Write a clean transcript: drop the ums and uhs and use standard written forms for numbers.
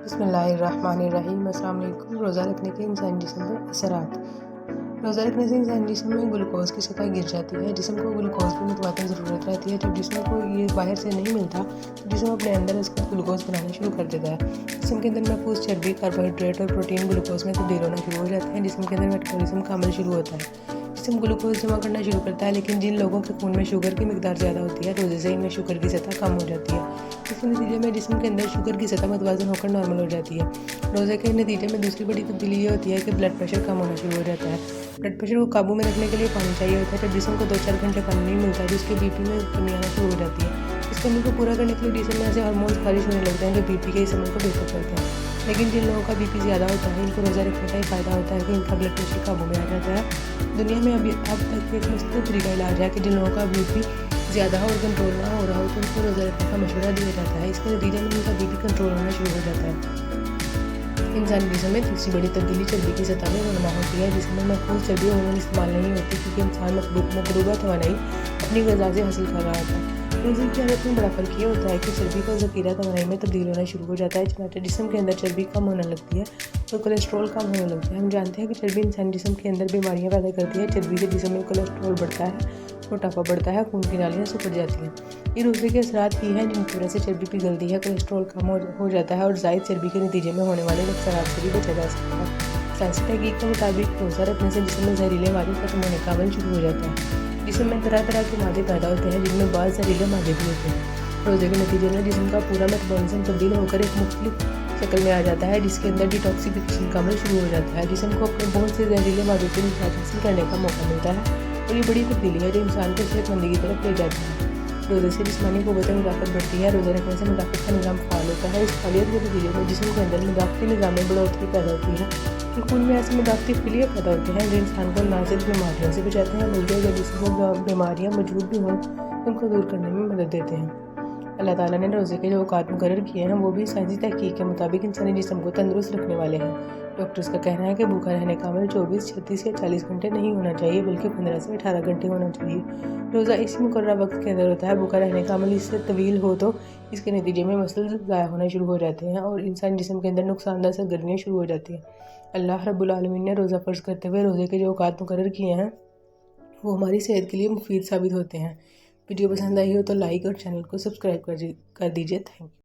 بسم اللہ الرحمن الرحیم۔ السلام علیکم۔ روزہ رکھنے کے انسانی جسم پر اثرات۔ روزہ رکھنے سے انسانی جسم میں گلوکوز کی سطح گر جاتی ہے۔ جسم کو گلوکوز کی متواتر ضرورت رہتی ہے۔ جب جسم کو یہ باہر سے نہیں ملتا تو جسم اپنے اندر اس کا گلوکوز بنانا شروع کر دیتا ہے۔ جسم کے اندر محفوظ چربی، کاربوہائیڈریٹ اور پروٹین گلوکوز میں تبدیل ہونا شروع ہو جاتے ہیں۔ جسم کے اندر میٹابولزم کا عمل شروع ہوتا ہے۔ جسم گلوکوز جمع کرنا شروع کرتا ہے، لیکن جن لوگوں کے خون میں شوگر کی مقدار زیادہ ہوتی ہے، روزے سے ان میں شوگر کی سطح کم ہو جاتی ہے۔ اس کے نتیجے میں جسم کے اندر شوگر کی سطح متوازن ہو کر نارمل ہو جاتی ہے۔ روزے کے نتیجے میں دوسری بڑی تبدیلی یہ ہوتی ہے کہ بلڈ پریشر کم ہونا شروع ہو جاتا ہے۔ بلڈ پریشر کو قابو میں رکھنے کے لیے پانی چاہیے ہوتا ہے۔ جب جسم کو 2-4 گھنٹے پانی نہیں ملتا تو اس کے بی پی میں کمی آنا شروع ہو جاتی ہے۔ اس کمی کو پورا کرنے کے لیے جسم میں ایسے ہارمونز خارج ہونے لگتے ہیں جو بی پی کے اس عمل کو بہتر کرتے ہیں۔ لیکن جن لوگوں کا بی پی زیادہ ہوتا ہے، ان کو روزہ رکھنے کا یہ فائدہ ہوتا ہے کہ ان کا بلڈ پریشر قابو میں آ جاتا ہے۔ دنیا میں اب تک ایک مستقل طریقہ علاج ہے کہ جن لوگوں کا بی پی زیادہ ہو اور کنٹرول نہ ہو رہا ہو تو ان کو روزہ رکھنے کا مشورہ دیا جاتا ہے۔ اس کے نتیجے میں ان کا بی پی کنٹرول ہونا شروع ہو جاتا ہے۔ انسانی جسم میں تیسری بڑی تبدیلی چربی کی سطح میں رونما ہوتی ہے۔ جسم میں محفوظ چربی عموماً استعمال نہیں ہوتی کیونکہ انسان مطلوبہ توانائی اپنی غذا سے حاصل کر رہا ہوتا ہے۔ روزے کی حالت میں بڑا فرق یہ ہوتا ہے کہ چربی کا ذخیرہ توانائی میں تبدیل ہونا شروع ہو جاتا ہے، چنانچہ جسم کے اندر چربی کم ہونے لگتی ہے اور کولیسٹرول کم ہونے لگتا ہے۔ ہم جانتے ہیں کہ چربی انسانی جسم کے اندر بیماریاں پیدا کرتی ہے۔ چربی سے جسم میں کولیسٹرول بڑھتا ہے، موٹاپا بڑھتا ہے، خون کی نالیاں سکڑ جاتی ہیں۔ یہ روزے کے اثرات ہی ہیں جن کی وجہ سے چربی پگھلتی ہے، کولیسٹرول کم ہو جاتا ہے اور زائد چربی کے نتیجے میں ہونے والے نقصانات سے بھی بچا جا سکتا ہے۔ سائنسی تحقیق کے مطابق روزہ رکھنے سے جسم میں زہریلے مادے ختم ہونے کا عمل شروع ہو جاتا ہے۔ جسم میں طرح طرح کے مادے پیدا ہوتے ہیں جن میں بعض زہریلے مادے بھی ہوتے ہیں۔ روزے کے نتیجے میں جسم کا پورا میٹابولزم تبدیل ہو کر ایک مختلف شکل میں آ جاتا ہے جس کے اندر ڈیٹاکسیفیکیشن کا عمل شروع ہو جاتا ہے۔ جسم کو اپنے بہت سے زہریلے مادوں سے نجات حاصل کرنے کا موقع ملتا ہے اور یہ بڑی تبدیلی ہے جو انسان کو صحت مندی کی طرف لے جاتی ہے۔ روزے سے جسمانی قوت مدافعت بڑھتی ہے۔ روزہ رکھنے سے مدافعت کا نظام فعال ہوتا ہے۔ اس فعالیت کے نتیجے میں جسم کے اندر مدافعتی نظام میں بڑھوتری پیدا ہوتی ہے۔ یہ خون میں ایسے مدافعتی خلیے پیدا ہوتے ہیں جو انسان کو نہ صرف بیماریوں سے بچاتے ہیں بلکہ اگر جسم میں بیماریاں موجود بھی ہوں تو ان کو دور کرنے میں مدد دیتے ہیں۔ اللہ تعالیٰ نے روزے کے جو اوقات مقرر کیے ہیں وہ بھی سائنسی تحقیق کے مطابق انسانی جسم کو تندرست رکھنے والے ہیں۔ ڈاکٹرز کا کہنا ہے کہ بھوکا رہنے کا عمل 24، 36 یا 40 گھنٹے نہیں ہونا چاہیے بلکہ 15 سے 18 گھنٹے ہونا چاہیے۔ روزہ اسی مقررہ وقت کے اندر ہوتا ہے۔ بھوکا رہنے کا عمل اس سے طویل ہو تو اس کے نتیجے میں مسلز ضائع ہونا شروع ہو جاتے ہیں اور انسانی جسم کے اندر نقصان دہ سرگرمیاں شروع ہو جاتی ہیں۔ اللہ رب العالمین نے روزہ فرض کرتے ہوئے روزے کے جو اوقات مقرر کیے ہیں وہ ہماری صحت کے لیے مفید ثابت ہوتے ہیں۔ ویڈیو پسند آئی ہو تو لائک اور چینل کو سبسکرائب کر دیجیے۔ Thank you.